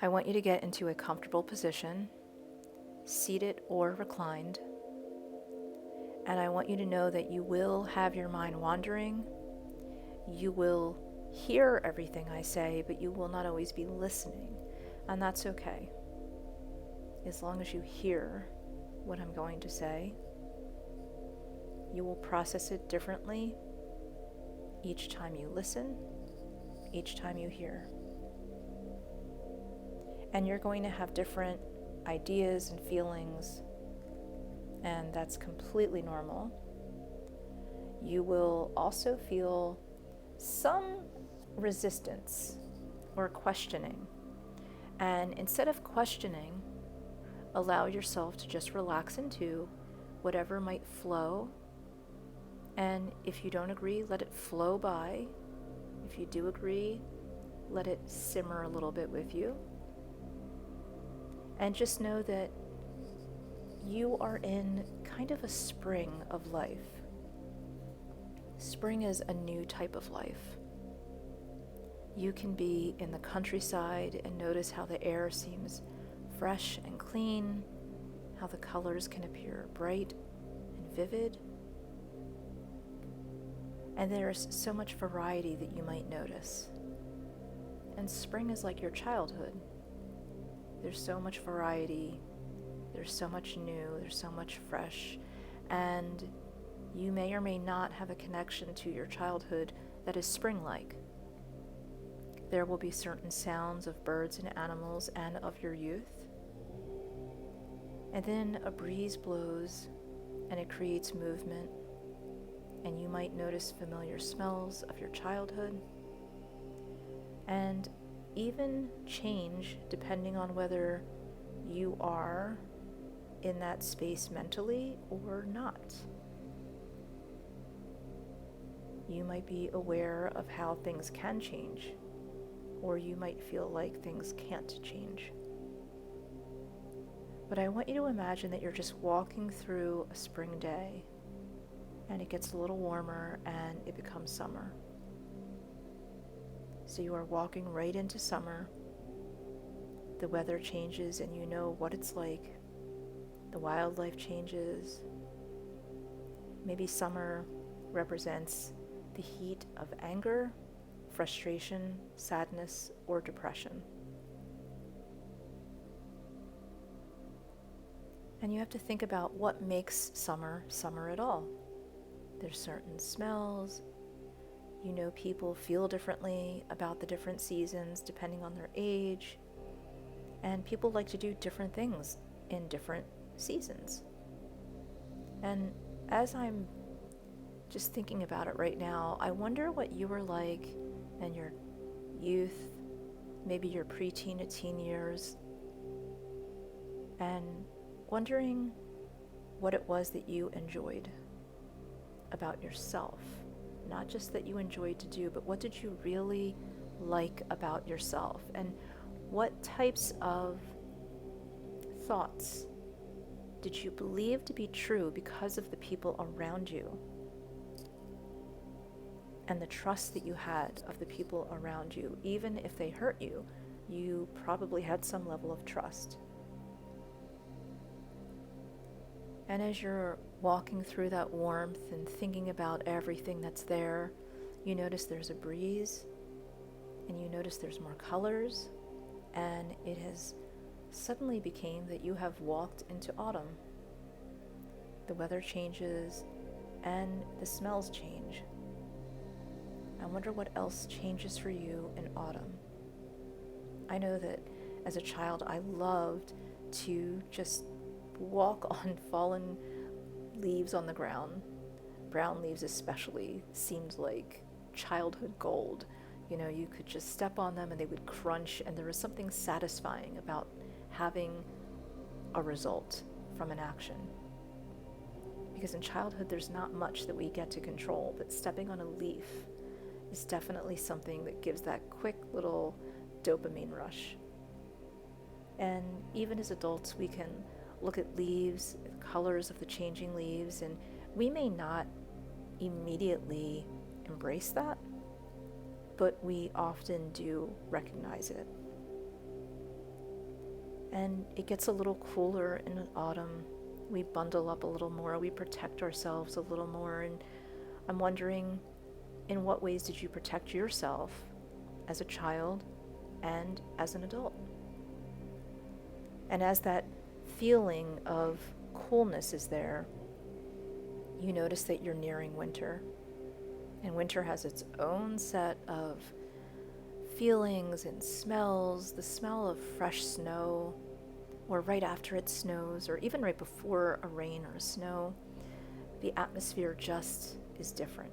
I want you to get into a comfortable position, seated or reclined, and I want you to know that you will have your mind wandering. You will hear everything I say, but you will not always be listening, and that's okay. As long as you hear what I'm going to say, you will process it differently each time you listen, each time you hear. And you're going to have different ideas and feelings, and that's completely normal. You will also feel some resistance or questioning. And instead of questioning, allow yourself to just relax into whatever might flow. And if you don't agree, let it flow by. If you do agree, let it simmer a little bit with you. And just know that you are in kind of a spring of life. Spring is a new type of life. You can be in the countryside and notice how the air seems fresh and clean, how the colors can appear bright and vivid. And there's so much variety that you might notice. And spring is like your childhood. There's so much variety, there's so much new, there's so much fresh, and you may or may not have a connection to your childhood that is spring-like. There will be certain sounds of birds and animals and of your youth. And then a breeze blows and it creates movement, and you might notice familiar smells of your childhood, and even change depending on whether you are in that space mentally or not. You might be aware of how things can change, or you might feel like things can't change. But I want you to imagine that you're just walking through a spring day, and it gets a little warmer and it becomes summer. So you are walking right into summer. The weather changes and you know what it's like. The wildlife changes. Maybe summer represents the heat of anger, frustration, sadness, or depression. And you have to think about what makes summer summer at all. There's certain smells. You know, people feel differently about the different seasons depending on their age. And people like to do different things in different seasons. And as I'm just thinking about it right now, I wonder what you were like in your youth, maybe your preteen to teen years, and wondering what it was that you enjoyed about yourself. Not just that you enjoyed to do, but what did you really like about yourself? And what types of thoughts did you believe to be true because of the people around you? And the trust that you had of the people around you, even if they hurt you, you probably had some level of trust. And as you're walking through that warmth and thinking about everything that's there, you notice there's a breeze, and you notice there's more colors, and it has suddenly became that you have walked into autumn. The weather changes, and the smells change. I wonder what else changes for you in autumn. I know that as a child, I loved to just walk on fallen leaves on the ground. Brown leaves especially seemed like childhood gold. You know, you could just step on them and they would crunch, and there was something satisfying about having a result from an action. Because in childhood, there's not much that we get to control, but stepping on a leaf is definitely something that gives that quick little dopamine rush. And even as adults, we can look at leaves, the colors of the changing leaves, and we may not immediately embrace that, but we often do recognize it. And it gets a little cooler in autumn. We bundle up a little more, we protect ourselves a little more. And I'm wondering, in what ways did you protect yourself as a child and as an adult? And as that feeling of coolness is there, you notice that you're nearing winter. And winter has its own set of feelings and smells, the smell of fresh snow, or right after it snows, or even right before a rain or a snow. The atmosphere just is different.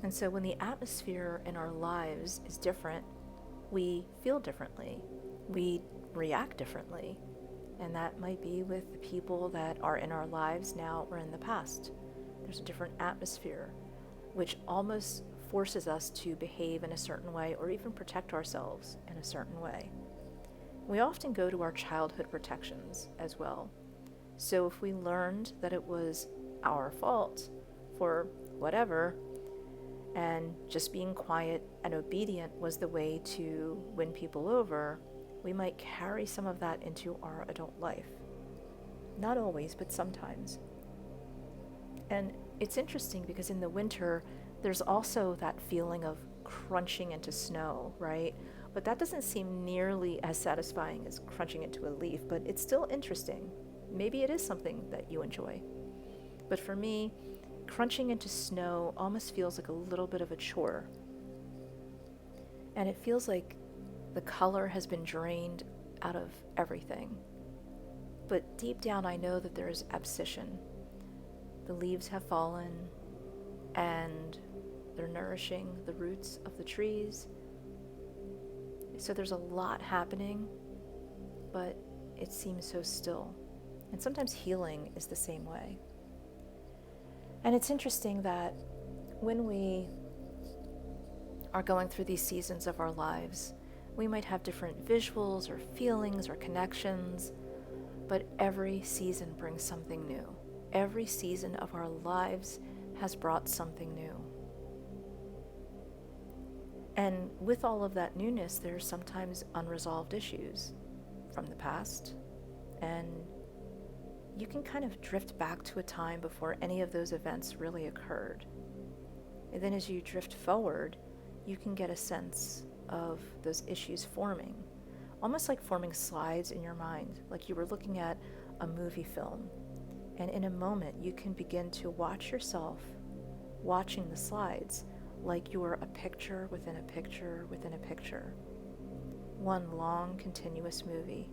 And so when the atmosphere in our lives is different, we feel differently. We react differently. And that might be with the people that are in our lives now or in the past. There's a different atmosphere, which almost forces us to behave in a certain way or even protect ourselves in a certain way. We often go to our childhood protections as well. So if we learned that it was our fault for whatever, and just being quiet and obedient was the way to win people over, we might carry some of that into our adult life. Not always, but sometimes. And it's interesting because in the winter, there's also that feeling of crunching into snow, right? But that doesn't seem nearly as satisfying as crunching into a leaf, but it's still interesting. Maybe it is something that you enjoy. But for me, crunching into snow almost feels like a little bit of a chore. And it feels like the color has been drained out of everything. But deep down, I know that there is abscission. The leaves have fallen, and they're nourishing the roots of the trees. So there's a lot happening, but it seems so still. And sometimes healing is the same way. And it's interesting that when we are going through these seasons of our lives, we might have different visuals or feelings or connections, but every season brings something new. Every season of our lives has brought something new. And with all of that newness, there's sometimes unresolved issues from the past. And you can kind of drift back to a time before any of those events really occurred. And then as you drift forward, you can get a sense of those issues forming, almost like forming slides in your mind, like you were looking at a movie film. And in a moment, you can begin to watch yourself watching the slides like you're a picture within a picture within a picture. One long, continuous movie.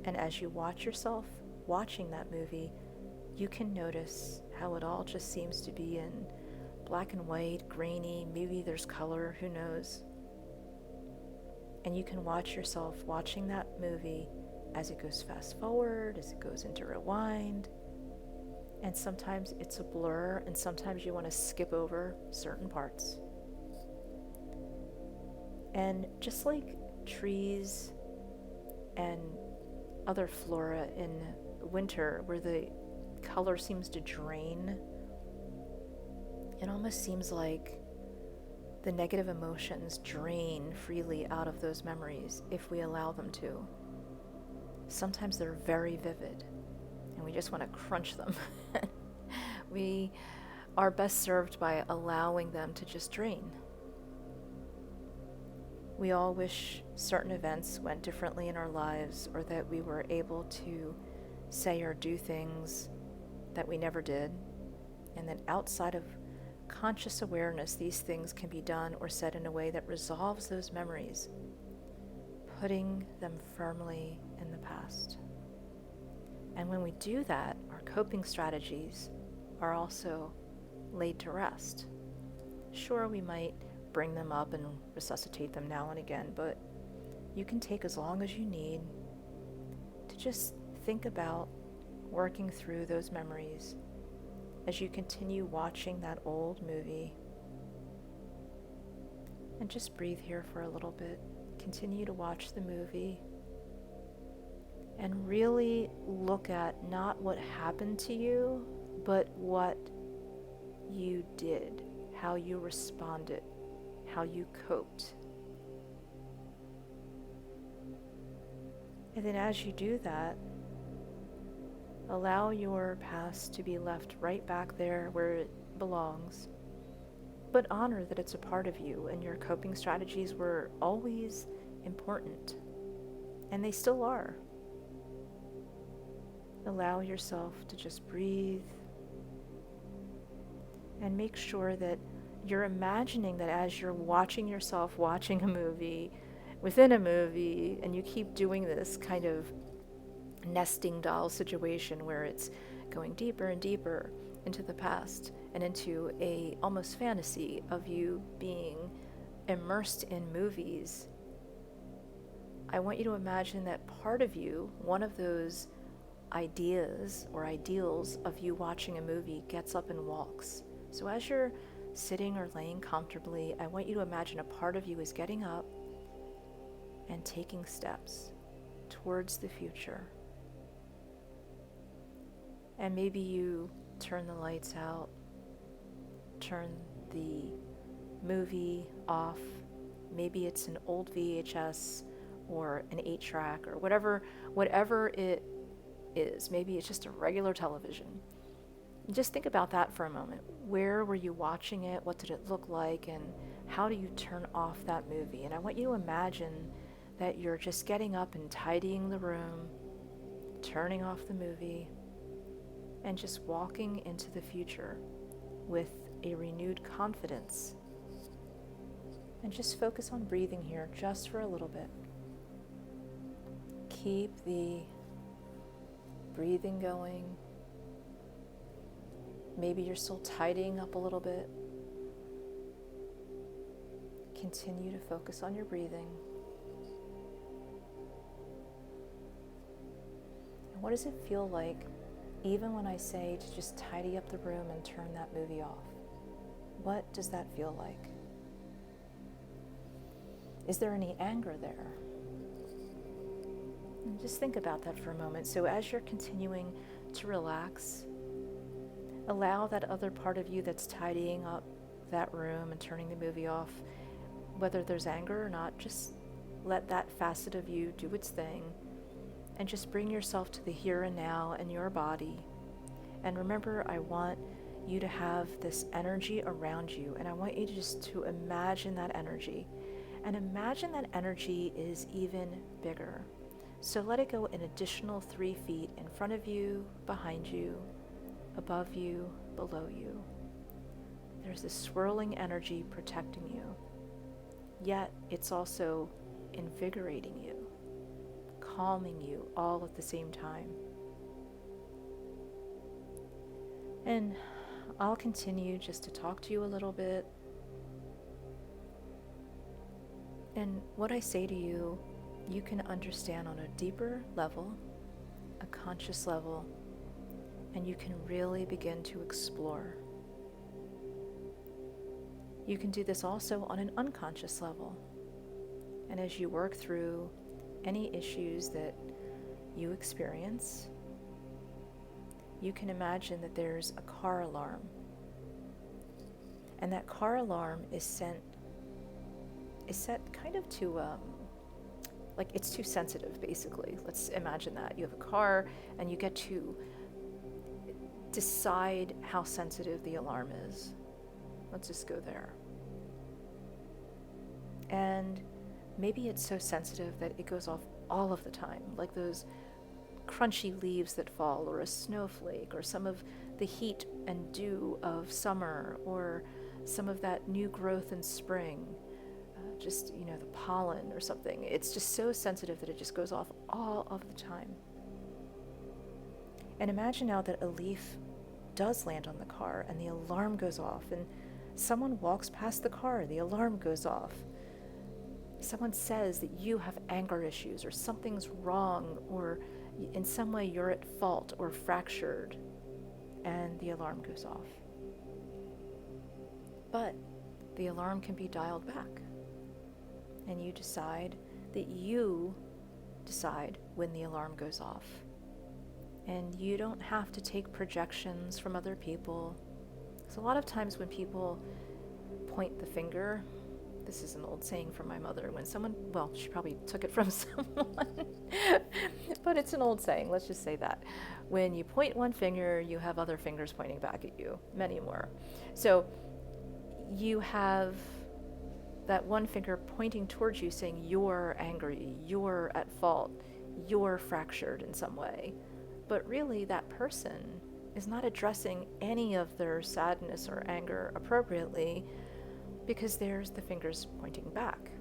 And as you watch yourself watching that movie, you can notice how it all just seems to be in black and white, grainy, maybe there's color, who knows. And you can watch yourself watching that movie as it goes fast forward, as it goes into rewind. And sometimes it's a blur, and sometimes you want to skip over certain parts. And just like trees and other flora in winter, where the color seems to drain, it almost seems like the negative emotions drain freely out of those memories if we allow them to. Sometimes they're very vivid, and we just want to crunch them. We are best served by allowing them to just drain. We all wish certain events went differently in our lives, or that we were able to say or do things that we never did, and that outside of conscious awareness, these things can be done or said in a way that resolves those memories, putting them firmly in the past. And when we do that, our coping strategies are also laid to rest. Sure, we might bring them up and resuscitate them now and again, but you can take as long as you need to just think about working through those memories as you continue watching that old movie. And just breathe here for a little bit. Continue to watch the movie and really look at not what happened to you, but what you did, how you responded, how you coped. And then as you do that, allow your past to be left right back there where it belongs. But honor that it's a part of you and your coping strategies were always important. And they still are. Allow yourself to just breathe and make sure that you're imagining that as you're watching yourself watching a movie within a movie, and you keep doing this kind of nesting doll situation where it's going deeper and deeper into the past and into a almost fantasy of you being immersed in movies. I want you to imagine that part of you, one of those ideas or ideals of you watching a movie, gets up and walks. So as you're sitting or laying comfortably, I want you to imagine a part of you is getting up and taking steps towards the future. And maybe you turn the lights out, turn the movie off. Maybe it's an old VHS or an 8-track or whatever it is. Maybe it's just a regular television. Just think about that for a moment. Where were you watching it? What did it look like? And how do you turn off that movie? And I want you to imagine that you're just getting up and tidying the room, turning off the movie, and just walking into the future with a renewed confidence. And just focus on breathing here just for a little bit. Keep the breathing going. Maybe you're still tidying up a little bit. Continue to focus on your breathing. And what does it feel like, even when I say to just tidy up the room and turn that movie off? What does that feel like? Is there any anger there? And just think about that for a moment. So as you're continuing to relax, allow that other part of you that's tidying up that room and turning the movie off, whether there's anger or not, just let that facet of you do its thing, and just bring yourself to the here and now and your body. And remember, I want you to have this energy around you, and I want you just to imagine that energy. And imagine that energy is even bigger. So let it go an additional 3 feet in front of you, behind you, above you, below you. There's this swirling energy protecting you, yet it's also invigorating you, calming you all at the same time. And I'll continue just to talk to you a little bit. And what I say to you, you can understand on a deeper level, a conscious level, and you can really begin to explore. You can do this also on an unconscious level. And as you work through any issues that you experience, you can imagine that there's a car alarm. And that car alarm is set kind of to, like it's too sensitive, basically. Let's imagine that. You have a car and you get to decide how sensitive the alarm is. Let's just go there. And maybe it's so sensitive that it goes off all of the time, like those crunchy leaves that fall, or a snowflake, or some of the heat and dew of summer, or some of that new growth in spring, just, the pollen or something. It's just so sensitive that it just goes off all of the time. And imagine now that a leaf does land on the car and the alarm goes off, and someone walks past the car, the alarm goes off. Someone says that you have anger issues, or something's wrong, or in some way you're at fault or fractured, and the alarm goes off. But the alarm can be dialed back, and you decide when the alarm goes off. And you don't have to take projections from other people. So a lot of times when people point the finger, This is an old saying from my mother. When someone, well, she probably took it from someone, but it's an old saying, let's just say that. When you point one finger, you have other fingers pointing back at you, many more. So you have that one finger pointing towards you saying you're angry, you're at fault, you're fractured in some way. But really, that person is not addressing any of their sadness or anger appropriately because there's the fingers pointing back.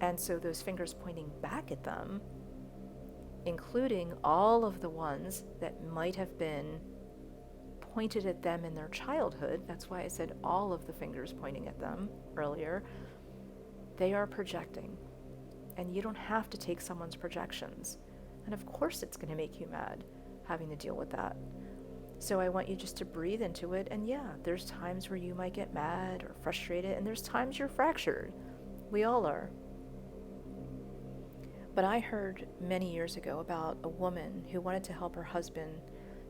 And so those fingers pointing back at them, including all of the ones that might have been pointed at them in their childhood, that's why I said all of the fingers pointing at them earlier, they are projecting. And you don't have to take someone's projections. And of course it's going to make you mad having to deal with that. So I want you just to breathe into it. And yeah, there's times where you might get mad or frustrated, and there's times you're fractured. We all are. But I heard many years ago about a woman who wanted to help her husband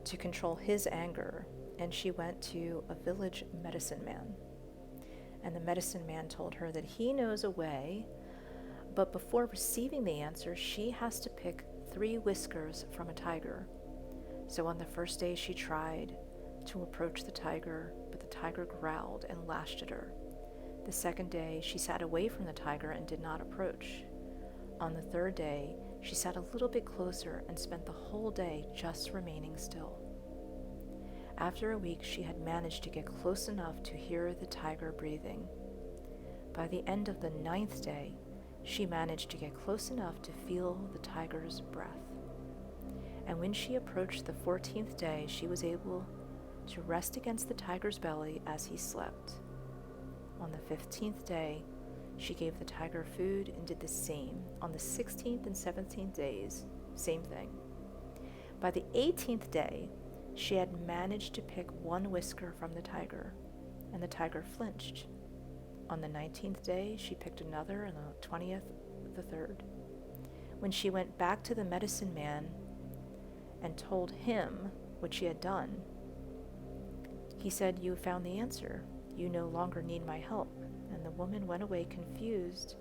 to control his anger, and she went to a village medicine man. And the medicine man told her that he knows a way, but before receiving the answer, she has to pick 3 whiskers from a tiger. So on the first day she tried to approach the tiger, but the tiger growled and lashed at her. The second day she sat away from the tiger and did not approach. On the third day, she sat a little bit closer and spent the whole day just remaining still. After a week, she had managed to get close enough to hear the tiger breathing. By the end of the 9th day, she managed to get close enough to feel the tiger's breath. And when she approached the 14th day, she was able to rest against the tiger's belly as he slept. On the 15th day, she gave the tiger food and did the same. On the 16th and 17th days, same thing. By the 18th day, she had managed to pick 1 whisker from the tiger, and the tiger flinched. On the 19th day, she picked another, and the 20th, the third. When she went back to the medicine man and told him what she had done, he said, "You found the answer. You no longer need my help." And the woman went away confused.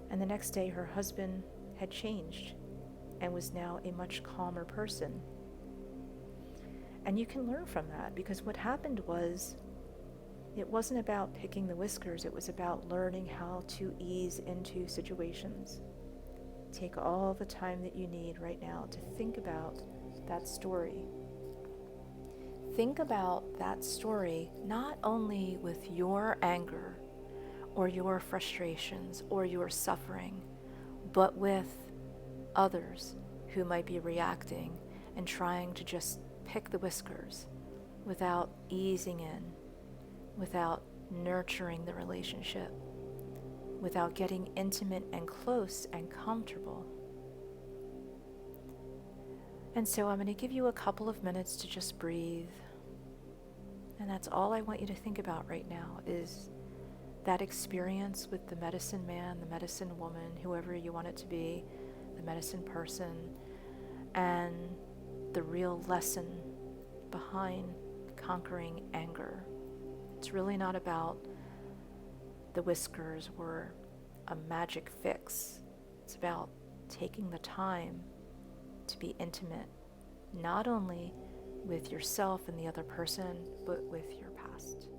And the next day her husband had changed and was now a much calmer person. And you can learn from that, because what happened was, it wasn't about picking the whiskers, it was about learning how to ease into situations. Take all the time that you need right now to think about that story. Think about that story not only with your anger or your frustrations or your suffering, but with others who might be reacting and trying to just pick the whiskers without easing in, without nurturing the relationship, without getting intimate and close and comfortable. And so I'm going to give you a couple of minutes to just breathe. And that's all I want you to think about right now, is that experience with the medicine man, the medicine woman, whoever you want it to be, the medicine person, and the real lesson behind conquering anger. It's really not about the whiskers or a magic fix. It's about taking the time to be intimate, not only with yourself and the other person, but with your past.